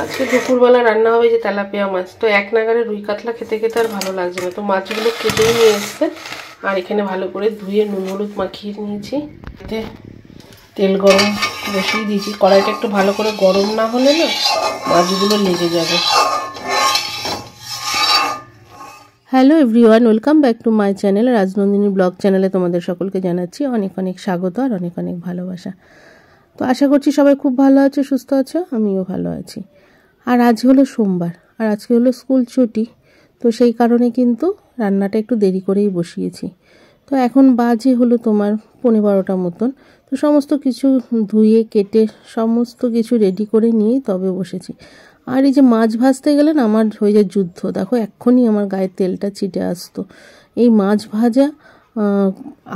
আজকে দুপুরবেলা রান্না হবে যে তেলাপিয়া মাছ। তো এক নাগারে রুই কাতলা খেতে খেতে আর ভালো লাগছে না, তো মাছগুলো কেটেই নিয়ে এসছে। আর এখানে ভালো করে ধুয়ে নুন হলুদ মাখিয়ে নিয়েছি। এতে তেল গরম বসিয়ে দিয়েছি। কড়াইটা একটু ভালো করে গরম না হলে না মাছগুলো লেগে যাবে। Hello everyone, welcome back to my channel Rajnandini blog চ্যানেলে তোমাদের সকলকে জানাচ্ছি অনেক অনেক স্বাগত আর অনেক অনেক ভালোবাসা। তো আশা করছি সবাই খুব ভালো আছো, সুস্থ আছো, আমিও ভালো আছি। আর আজ হলো সোমবার, আর আজকে হলো স্কুল ছুটি, তো সেই কারণে কিন্তু রান্নাটা একটু দেরি করেই বসিয়েছি। তো এখন বাজে হলো তোমার 11:15 মতন। তো সমস্ত কিছু ধুয়ে কেটে সমস্ত কিছু রেডি করে নিয়েই তবে বসেছি। আর এই যে মাছ ভাজতে গেলে না আমার হয়ে যায় যুদ্ধ। দেখো এক্ষুনি আমার গায়ে তেলটা ছিটে আসতো। এই মাছ ভাজা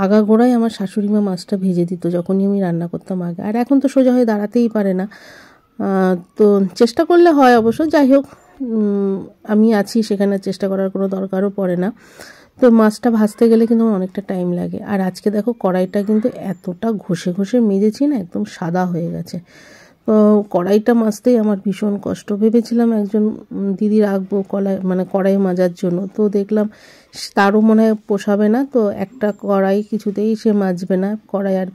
আগাগোড়ায় আমার শাশুড়ি মা মাছটা ভেজে দিত যখনই আমি রান্না করতাম আগে। আর এখন তো সোজা হয়ে দাঁড়াতেই পারে না, তো চেষ্টা করলে হয় অবশ্য। যাই হোক, আমি আছি সেখানে, চেষ্টা করার কোনো দরকারও পড়ে না। তো মাছটা ভাজতে গেলে কিন্তু অনেকটা টাইম লাগে। আর আজকে দেখো কড়াইটা কিন্তু এতটা ঘষে ঘষে মেজেছি না, একদম সাদা হয়ে গেছে। তো কড়াইটা মাজতেই আমার ভীষণ কষ্ট। ভেবেছিলাম একজন দিদি রাখবো কড়াই মাজার জন্য, তো দেখলাম তারও মনে হয় পোষাবে না। তো একটা কড়াই কিছুতেই সে মাজবে না, কড়াই আর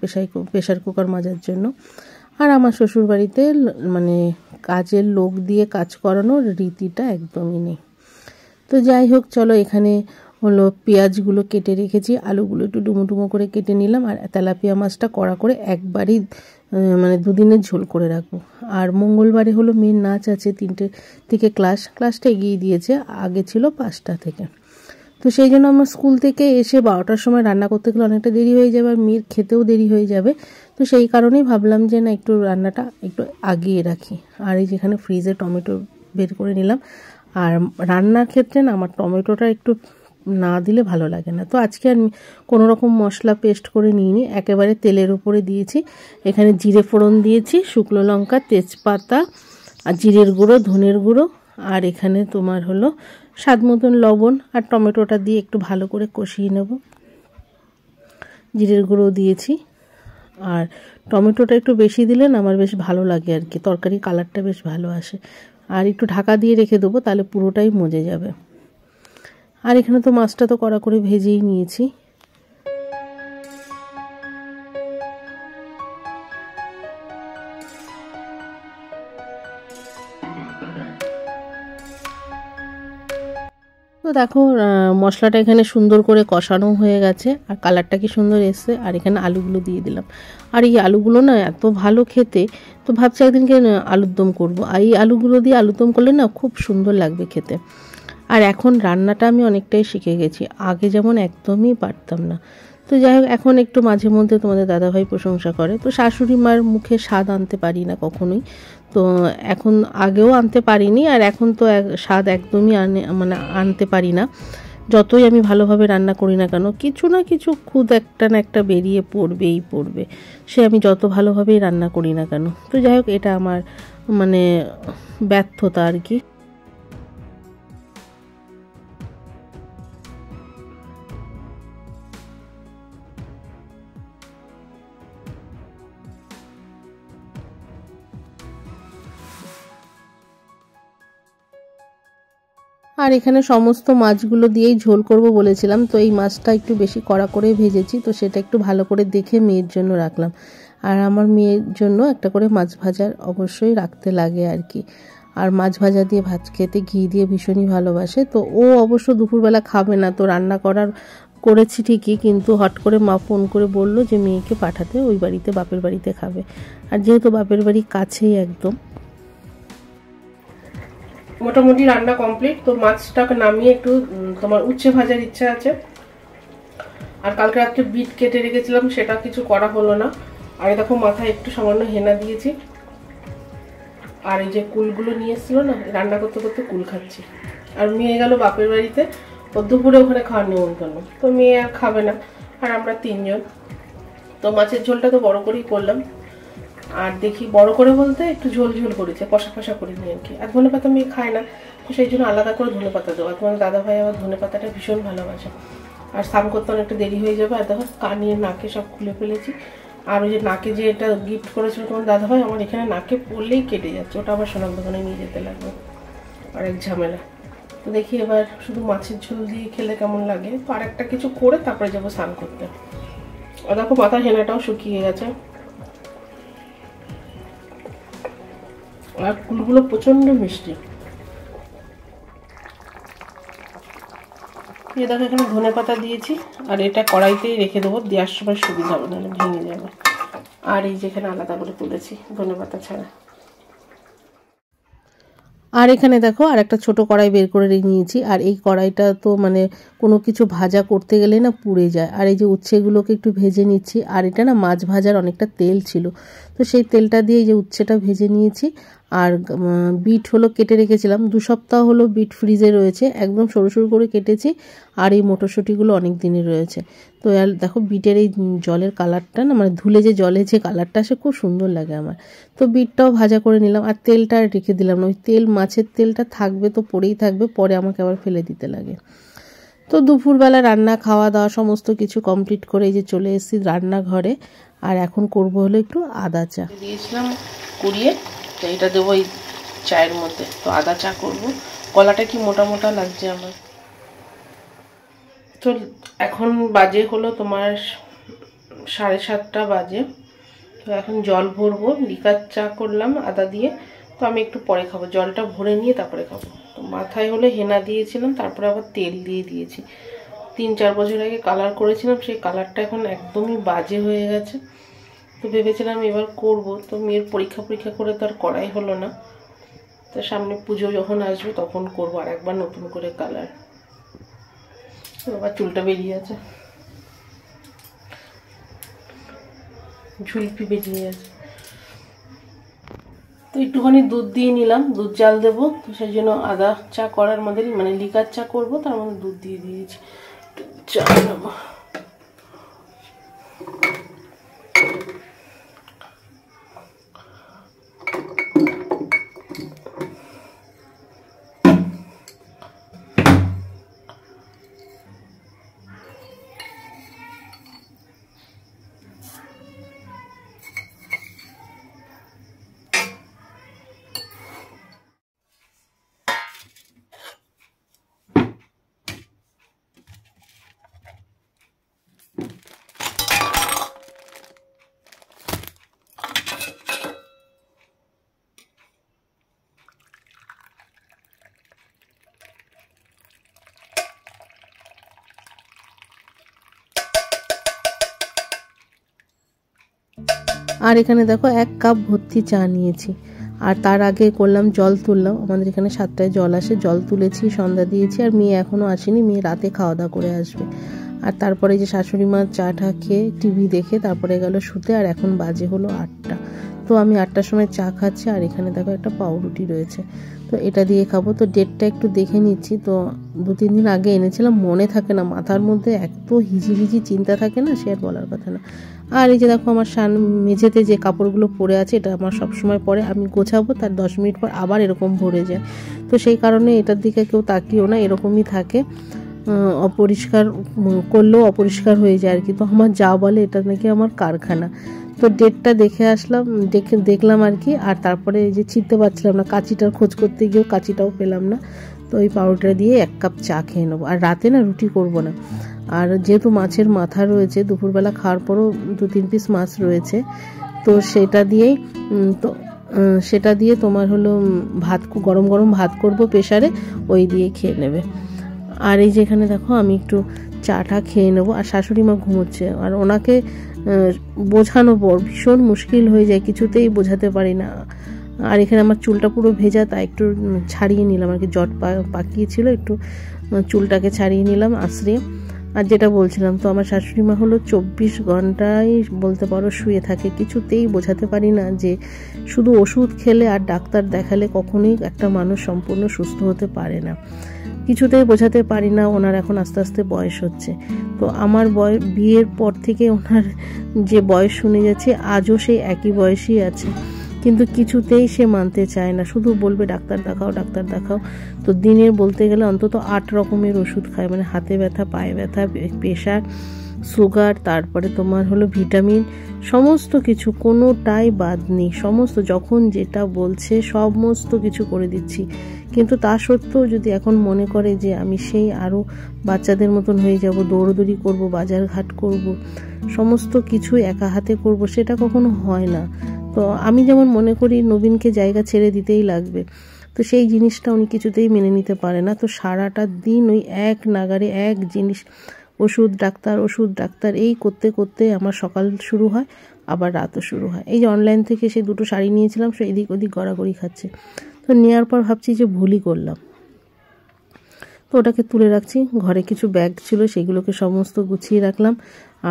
প্রেশার কুকার মাজার জন্য। আর আমার শ্বশুরবাড়িতে মানে কাজের লোক দিয়ে কাজ করানোর রীতিটা একদমই নেই। তো যাই হোক, চলো এখানে হলো পেঁয়াজগুলো কেটে রেখেছি, আলুগুলো একটু ডুমো ডুমো করে কেটে নিলাম। আর তেলাপিয়া মাছটা কড়া করে একবারই মানে দুদিনের ঝোল করে রাখবো। আর মঙ্গলবারে হলো মেয়ের নাচ আছে, 3টে থেকে ক্লাসটা এগিয়ে দিয়েছে, আগে ছিল 5টা থেকে। তো সেই জন্য আমার স্কুল থেকে এসে 12টার সময় রান্না করতে গেলে অনেকটা দেরি হয়ে যাবে, আর মেয়ের খেতেও দেরি হয়ে যাবে। তো সেই কারণেই ভাবলাম যে না, একটু রান্নাটা একটু আগিয়ে রাখি। আর এই যেখানে ফ্রিজে টমেটো বের করে নিলাম। আর রান্নার ক্ষেত্রে না আমার টমেটোটা একটু না দিলে ভালো লাগে না। তো আজকে আমি কোনো রকম মশলা পেস্ট করে নিইনি, একেবারে তেলের উপরে দিয়েছি। এখানে জিরে ফোড়ন দিয়েছি, শুকনো লঙ্কা, তেজপাতা আর জিরের গুঁড়ো, ধনের গুঁড়ো, আর এখানে তোমার হলো স্বাদ মতন লবণ। আর টমেটোটা দিয়ে একটু ভালো করে কষিয়ে নেব। জিরের গুঁড়ো দিয়েছি, আর টমেটোটা একটু বেশি দিলে না আমার বেশ ভালো লাগে আর কি, তরকারি কালারটা বেশ ভালো আসে। আর একটু ঢাকা দিয়ে রেখে দেবো, তাহলে পুরোটাই মজে যাবে। আর এখানে তো মাছটা তো কড়া করে ভেজেই নিয়েছি। তো দেখো মশলাটা এখানে সুন্দর করে কষানো হয়ে গেছে, আর কালারটা কি সুন্দর এসছে। আর এখানে আলুগুলো দিয়ে দিলাম। আর এই আলুগুলো না এত ভালো খেতে, তো ভাবছি একদিনকে আলুর দম করবো। আর এই আলুগুলো দিয়ে আলুর দম করলে না খুব সুন্দর লাগবে খেতে। আর এখন রান্নাটা আমি অনেকটাই শিখে গেছি, আগে যেমন একদমই পারতাম না। তো যাই হোক, এখন একটু মাঝে মধ্যে তোমাদের দাদাভাই প্রশংসা করে। তো শাশুড়ি মার মুখে স্বাদ আনতে পারি না কখনোই, তো এখন আগেও আনতে পারিনি, আর এখন তো স্বাদ একদমই আনতে পারি না। যতই আমি ভালোভাবে রান্না করি না কেন, কিছু না কিছু খুদ একটা না একটা বেরিয়ে পড়বে, সে আমি যত ভালোভাবেই রান্না করি না কেন। তো যাই হোক, এটা আমার মানে ব্যর্থতা আর কি। আর এখানে সমস্ত মাছগুলো দিয়েই ঝোল করব বলেছিলাম, তো এই মাছটা একটু বেশি কড়া করে ভেজেছি, তো সেটা একটু ভালো করে দেখে মেয়ের জন্য রাখলাম। আর আমার মেয়ের জন্য একটা করে মাছ ভাজা অবশ্যই রাখতে লাগে আর কি। আর মাছ ভাজা দিয়ে ভাত খেতে ঘি দিয়ে ভীষণই ভালোবাসে। তো ও অবশ্য দুপুরবেলা খাবে না, তো রান্না করেছি ঠিকই, কিন্তু হট করে মা ফোন করে বলল যে মেয়েকে পাঠাতে ওই বাড়িতে, বাপের বাড়িতে খাবে। আর যেহেতু বাপের বাড়ি কাছেই একদম, মোটামুটি রান্না কমপ্লিট। তো মাছটাকে নামিয়ে একটু তোমার উচ্ছে ভাজার ইচ্ছা আছে। আর কালকে রাত্রে বিট কেটে রেখেছিলাম, সেটা কিছু করা হলো না। আর দেখো মাথায় একটু সামান্য হেনা দিয়েছি। আর এই যে কুলগুলো নিয়ে এসেছিল না, রান্না করতে করতে কুল খাচ্ছি। আর মেয়ে গেল বাপের বাড়িতে, ও দুপুরে ওখানে খাওয়ার নিমন্ত্রণ, তো মেয়ে আর খাবে না, আর আমরা 3জন। তো মাছের ঝোলটা তো বড় করেই করলাম। আর দেখি বড় করে বলতে একটু ঝোল ঝোল করেছে, কষা কষা করে নিয়ে আর কি। আর ধনে পাতা মেয়ে খায় না, তো সেই জন্য আলাদা করে ধনে পাতা দেবো। আর তোমার দাদাভাই আবার ধনে পাতাটা ভীষণ ভালোবাসে। আর স্নান করতে অনেকটা দেরি হয়ে যাবে। আর দেখো কানিয়ে নাকে সব খুলে ফেলেছি, আর ওই যে নাকে যে এটা গিফট করেছিল তোমার দাদাভাই, আমার এখানে নাকে পড়লেই কেটে যাচ্ছে, ওটা আবার সোনার দোকানে নিয়ে যেতে লাগবে, আর এক ঝামেলা। তো দেখি এবার শুধু মাছের ঝোল দিয়ে খেলে কেমন লাগে। তো আর একটা কিছু করে তারপরে যাবো স্নান করতে। আর দেখো মাথার হেনাটাও শুকিয়ে গেছে, আর কুলগুলো প্রচন্ড মিষ্টি। এই দেখো এখানে ধনে পাতা দিয়েছি, আর এটা কড়াইতেই রেখে দেবো, দেওয়ার সময় সুবিধা হবে, নাহলে ভেঙে যাবে। আর এই যেখানে আলাদা করে তুলেছি ধনে পাতা ছাড়া। আর এখানে দেখো আর একটা ছোট কড়াই বের করে নিয়েছি, আর এই কড়াইটা তো মানে কোনো কিছু ভাজা করতে গেলে না পুড়ে যায়। আর এই যে উচ্ছেগুলোকে একটু ভেজে নিচ্ছি, আর এটা না মাছ ভাজার অনেকটা তেল ছিল, তো সেই তেলটা দিয়ে এই যে উচ্ছেটা ভেজে নিয়েছি। আর বিট হলো কেটে রেখেছিলাম, 2 সপ্তাহ হলো বিট ফ্রিজে রয়েছে, একদম সরু সরু করে কেটেছি। আর এই মটরশুঁটিগুলো অনেক দিনই রয়েছে। তো দেখো বিটের এই জলের কালারটা না, মানে ধুলে যে জলে যে কালারটা আসে খুব সুন্দর লাগে আমার। তো বিটটাও ভাজা করে নিলাম, আর তেলটা রেখে দিলাম না, ওই তেল মাছের তেলটা থাকবে তো পড়েই থাকবে, পরে আমাকে আবার ফেলে দিতে লাগে। তো দুপুরবেলা রান্না খাওয়া দাওয়া সমস্ত কিছু কমপ্লিট করে এই যে চলে এসেছি রান্নাঘরে। আর এখন করব হলো একটু আদা চা দিয়েছিলাম কুড়িয়ে, তো এটা দেবো এই চায়ের মধ্যে। তো আদা চা করবো, গলাটা কি মোটা মোটা লাগছে আমার। তো এখন বাজে হলো তোমার 7:30 বাজে। তো এখন জল ভরবো, লিকার চা করলাম আদা দিয়ে। তো আমি একটু পরে খাবো, জলটা ভরে নিয়ে তারপরে খাবো। তো মাথায় হলে হেনা দিয়েছিলাম, তারপরে আবার তেল দিয়ে দিয়েছি। 3-4 বছর আগে কালার করেছিলাম, সেই কালারটা এখন একদমই বাজে হয়ে গেছে। তো ভেবেছিলাম এবার করব, তো মেয়ের পরীক্ষা করে তো আর করাই হলো না। তো সামনে পুজো যখন আসবে তখন করবো আর একবার নতুন করে কালার। তো আবার চুলটা বেরিয়ে আছে, ঝুলপি বেরিয়ে আছে। তো একটুখানি দুধ দিয়ে নিলাম, দুধ জাল দেবো, তো সেই জন্য আদা চা করার মধ্যে মানে লিকার চা করবো, তার মধ্যে দুধ দিয়ে দিয়েছি, চা নেবো। আর এখানে দেখো 1 কাপ ভর্তি চা নিয়েছি। আর তার আগে করলাম জল তুললাম, আমাদের এখানে 7টায় জল আসে, জল তুলেছি, সন্ধ্যা দিয়েছি। আর মেয়ে এখনও আসেনি, মেয়ে রাতে খাওয়া দাওয়া করে আসবে। আর তারপরে যে শাশুড়ি মা চাটা খেয়ে টিভি দেখে তারপরে গেল শুতে। আর এখন বাজে হলো 8টা। তো আমি 8টার সময় চা খাচ্ছি, আর এখানে দেখো একটা পাউরুটি রয়েছে, তো এটা দিয়ে খাবো। তো ডেটটা একটু দেখে নিচ্ছি, তো 2-3 দিন আগে এনেছিলাম, মনে থাকে না, মাথার মধ্যে এত হিজিবিজি চিন্তা থাকে না, সে আর বলার কথা না। আর এই যে দেখো আমার মেঝেতে যে কাপড়গুলো পরে আছে, এটা আমার সবসময় পরে, আমি গোছাবো তার 10 মিনিট পর আবার এরকম ভরে যায়। তো সেই কারণে এটার দিকে কেউ তাকিও না, এরকমই থাকে, অপরিষ্কার করলেও অপরিষ্কার হয়ে যায় আর কি। তো আমার যা বলে এটা নাকি আমার কারখানা। তো ডেটটা দেখে আসলাম, দেখলাম আর কি। আর তারপরে এই যে ছিঁড়তে পারছিলাম না, কাঁচিটার খোঁজ করতে গিয়েও কাঁচিটাও পেলাম না। তো এই পাউডারটা দিয়ে 1 কাপ চা খেয়ে নেবো। আর রাতে না রুটি করব না, আর যেহেতু মাছের মাথা রয়েছে, দুপুরবেলা খাওয়ার পরও 2-3 পিস মাছ রয়েছে, তো সেটা দিয়ে তোমার হলো ভাত, গরম গরম ভাত করব প্রেসারে, ওই দিয়ে খেয়ে নেবে। আর এই যেখানে দেখো আমি একটু চাটা খেয়ে নেবো। আর শাশুড়ি মা ঘুমোচ্ছে, আর ওনাকে বোঝানো পর ভীষণ মুশকিল হয়ে যায়, কিছুতেই বোঝাতে পারি না। আর এখানে আমার চুলটা পুরো ভেজা, তাই একটু ছাড়িয়ে নিলাম আর কি, জট পাকিয়েছিল, একটু চুলটাকে ছাড়িয়ে নিলাম আশ্রিয়ে। আর যেটা বলছিলাম, তো আমার শাশুড়ি মা হলো 24 ঘন্টাই বলতে পারো শুয়ে থাকে, কিছুতেই বোঝাতে পারি না যে শুধু ওষুধ খেলে আর ডাক্তার দেখালে কখনোই একটা মানুষ সম্পূর্ণ সুস্থ হতে পারে না, কিছুতেই বোঝাতে পারি না। ওনার এখন আস্তে আস্তে বয়স হচ্ছে, তো আমার বিয়ের পর থেকে ওনার যে বয়স শুনে যাচ্ছে, আজও সেই একই বয়সই আছে, কিন্তু কিছুতেই সে মানতে চায় না, শুধু বলবে ডাক্তার দেখাও ডাক্তার দেখাও। তো দিনের বলতে গেলে অন্তত 8 রকমের ওষুধ খায়, মানে হাতে ব্যথা, পায়ে ব্যথা, প্রেশার, সুগার, তারপরে তোমার হলো ভিটামিন, সমস্ত কিছু কোনোটাই বাদ নেই, সমস্ত যখন যেটা বলছে সমস্ত কিছু করে দিচ্ছি। কিন্তু তা সত্ত্বেও যদি এখন মনে করে যে আমি সেই আরও বাচ্চাদের মতন হয়ে যাব, দৌড়দৌড়ি করব, বাজার ঘাট করব, সমস্ত কিছু একা হাতে করব, সেটা কখনো হয় না। তো আমি যেমন মনে করি নবীনকে জায়গা ছেড়ে দিতেই লাগবে, তো সেই জিনিসটা উনি কিছুতেই মেনে নিতে পারে না। তো সারাটা দিন ওই এক নাগারে এক জিনিস, ওষুধ ডাক্তার এই করতে করতে আমার সকাল শুরু হয়, আবার রাতও শুরু হয়। এই যে অনলাইন থেকে সেই 2টো শাড়ি নিয়েছিলাম, সে এদিক ওদিক গড়াগড়ি খাচ্ছে। তো নেওয়ার পর ভাবছি যে ভুলই করলাম, তো ওটাকে তুলে রাখছি। ঘরে কিছু ব্যাগ ছিল, সেগুলোকে সমস্ত গুছিয়ে রাখলাম,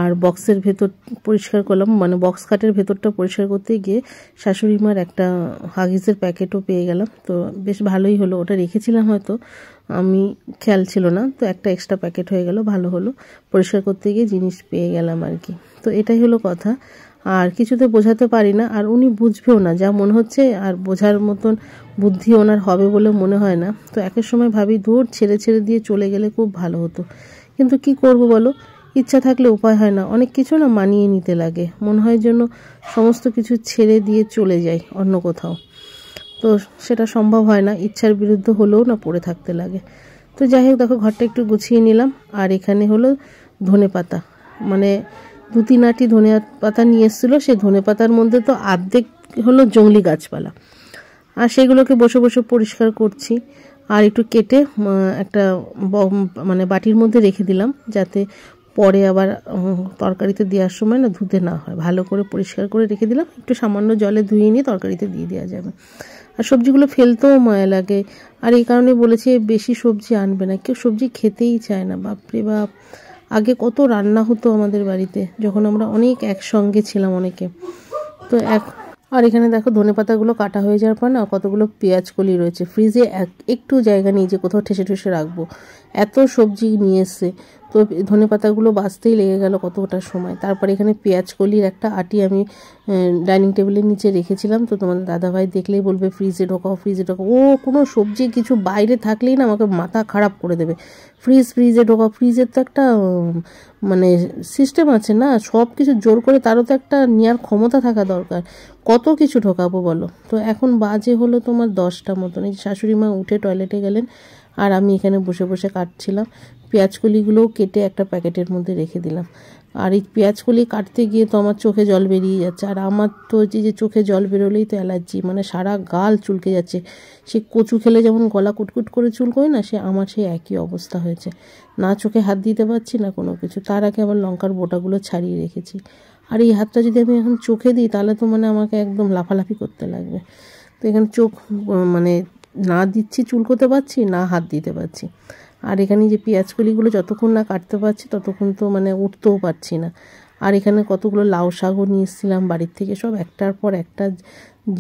আর বক্সের ভেতর পরিষ্কার করলাম, মানে বক্স কাটের ভেতরটা পরিষ্কার করতে গিয়ে শাশুড়ি মার একটা হাগিসের প্যাকেটও পেয়ে গেলাম। তো বেশ ভালোই হলো, ওটা রেখেছিলাম হয়তো আমি খেয়াল ছিল না, তো একটা এক্সট্রা প্যাকেট হয়ে গেল, ভালো হলো, পরিষ্কার করতে গিয়ে জিনিস পেয়ে গেলাম আর কি। তো এটাই হলো কথা, আর কিছুতে বোঝাতে পারি না, আর উনি বুঝবেও না, যা মনে হচ্ছে আর বোঝার মতন বুদ্ধি ওনার হবে বলে মনে হয় না। তো একের সময় ভাবি দূর ছেড়ে দিয়ে চলে গেলে খুব ভালো হতো, কিন্তু কি করব বলো, ইচ্ছা থাকলে উপায় হয় না, অনেক কিছু না মানিয়ে নিতে লাগে, মনে হয় যেন সমস্ত কিছু ছেড়ে দিয়ে চলে যাই অন্য কোথাও, তো সেটা সম্ভব হয় না, ইচ্ছার বিরুদ্ধে হলেও না পড়ে থাকতে লাগে। তো যাই হোক, দেখো ঘরটা একটু গুছিয়ে নিলাম, আর এখানে হলো ধনেপাতা, মানে 2-3 আটি ধনে পাতা নিয়ে এসেছিলো, সেই ধনে পাতার মধ্যে তো অর্ধেক হলো জংলি গাছপালা, আর সেগুলোকে বসে বসে পরিষ্কার করছি। আর একটু কেটে একটা মানে বাটির মধ্যে রেখে দিলাম, যাতে পরে আবার তরকারিতে দেওয়ার সময় না ধুতে না হয়, ভালো করে পরিষ্কার করে রেখে দিলাম, একটু সামান্য জলে ধুয়ে নিয়ে তরকারিতে দিয়ে দেওয়া যাবে। আর সবজিগুলো ফেলতেও মায়া লাগে, আর এই কারণে বলেছে বেশি সবজি আনবে না, কেউ সবজি খেতেই চায় না, বাপরে বাপ। আগে কত রান্না হতো আমাদের বাড়িতে, যখন আমরা অনেক একসঙ্গে ছিলাম অনেকে। তো আর এখানে দেখো ধনেপাতাগুলো কাটা হয়ে যাওয়ার পর না কতগুলো পেঁয়াজ কলি রয়েছে, ফ্রিজে একটু জায়গা নেই যে কোথাও ঠেসে রাখবো, এত সবজি নিয়ে এসছে। তো ধনেপাতাগুলো বাছতেই লেগে গেল কতটা সময়। তারপরে এখানে পেঁয়াজ কলির একটা আটি আমি ডাইনিং টেবিলের নিচে রেখেছিলাম, তো তোমাদের দাদাভাই দেখলেই বলবে ফ্রিজে ঢোকাও। ও কোনো সবজি কিছু বাইরে থাকলেই না আমাকে মাথা খারাপ করে দেবে, ফ্রিজে ঢোকাও। ফ্রিজের তো একটা মানে সিস্টেম আছে না, সব কিছু জোর করে তারও তো একটা নেওয়ার ক্ষমতা থাকা দরকার, কত কিছু ঢোকাবো বলো। তো এখন বাজে হলো তোমার 10টা মতন, এই শাশুড়ি মা উঠে টয়লেটে গেলেন, আর আমি এখানে বসে বসে কাটছিলাম। পেঁয়াজকলিগুলোও কেটে একটা প্যাকেটের মধ্যে রেখে দিলাম। আর এই পেঁয়াজকলি কাটতে গিয়ে তো আমার চোখে জল বেরিয়ে যাচ্ছে, আর আমার তো যে চোখে জল বেরোলেই তো অ্যালার্জি, মানে সারা গাল চুলকে যাচ্ছে। সে কচু খেলে যেমন গলা কুটকুট করে চুলকোয় না, আমার সেই একই অবস্থা হয়েছে, না চোখে হাত দিতে পারছি না কোনো কিছু। তার আগে আবার লঙ্কার বোটাগুলো ছাড়িয়ে রেখেছি, আর এই হাতটা যদি আমি এখন চোখে দিই তাহলে তো মানে আমাকে একদম লাফালাফি করতে লাগবে। তো এখানে চোখ মানে না দিচ্ছি চুলকোতে পারছি, না হাত দিতে পারছি। আর এখানে যে পেঁয়াজকলিগুলো যতক্ষণ না কাটতে পারছি ততক্ষণ তো মানে উঠতেও পারছি না। আর এখানে কতগুলো লাউ শাকও নিয়ে এসেছিলাম বাড়ির থেকে, সব একটার পর একটা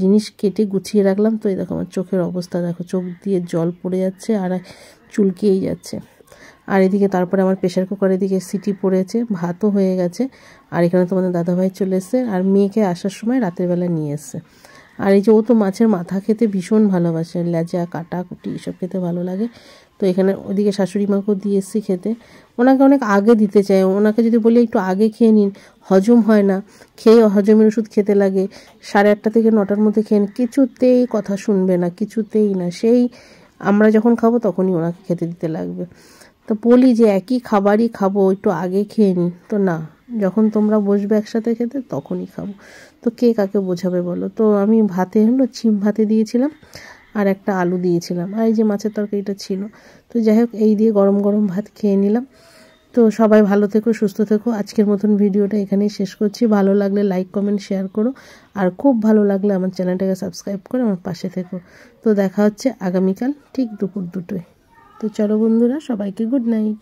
জিনিস কেটে গুছিয়ে রাখলাম। তো এই দেখো আমার চোখের অবস্থা দেখো, চোখ দিয়ে জল পড়ে যাচ্ছে আর চুলকেই যাচ্ছে। আর এদিকে তারপরে আমার প্রেশার কুকারের দিকে সিটি পড়েছে, ভাতও হয়ে গেছে। আর এখানে তোমাদের দাদাভাই চলে এসছে, আর মেয়েকে আসার সময় রাতের বেলা নিয়ে এসছে। আর এই যে ও তো মাছের মাথা খেতে ভীষণ ভালোবাসে, লেজা কাটা কুটি এসব খেতে ভালো লাগে। তো এখানে ওদিকে শাশুড়ি মাকেও দিয়ে এসছি খেতে, ওনাকে অনেক আগে দিতে চাই, ওনাকে যদি বলি একটু আগে খেয়ে নিন, হজম হয় না, খেয়ে হজমের ওষুধ খেতে লাগে, 8:30 থেকে 9টার মধ্যে খেয়ে নিন, কিছুতেই কথা শুনবে না, কিছুতেই না। সেই আমরা যখন খাবো তখনই ওনাকে খেতে দিতে লাগবে। তো বলি যে একই খাবারই খাবো, একটু আগে খেয়ে নিই, তো না, যখন তোমরা বসবে একসাথে খেতে তখনই খাবো। তো কে কাকে বোঝাবে বলো। তো আমি ভাতে হলো ছিম ভাতে দিয়েছিলাম, আর একটা আলু দিয়েছিলাম, আর এই যে মাছের তরকারিটা ছিল। তো যাই হোক, এই দিয়ে গরম গরম ভাত খেয়ে নিলাম। তো সবাই ভালো থেকো, সুস্থ থেকো। আজকের মতন ভিডিওটা এখানেই শেষ করছি। ভালো লাগলে লাইক কমেন্ট শেয়ার করো, আর খুব ভালো লাগলে আমার চ্যানেলটাকে সাবস্ক্রাইব করে আমার পাশে থেকো। তো দেখা হচ্ছে আগামীকাল ঠিক দুপুর 2টোয়। তো চলো বন্ধুরা, সবাইকে গুড নাইট।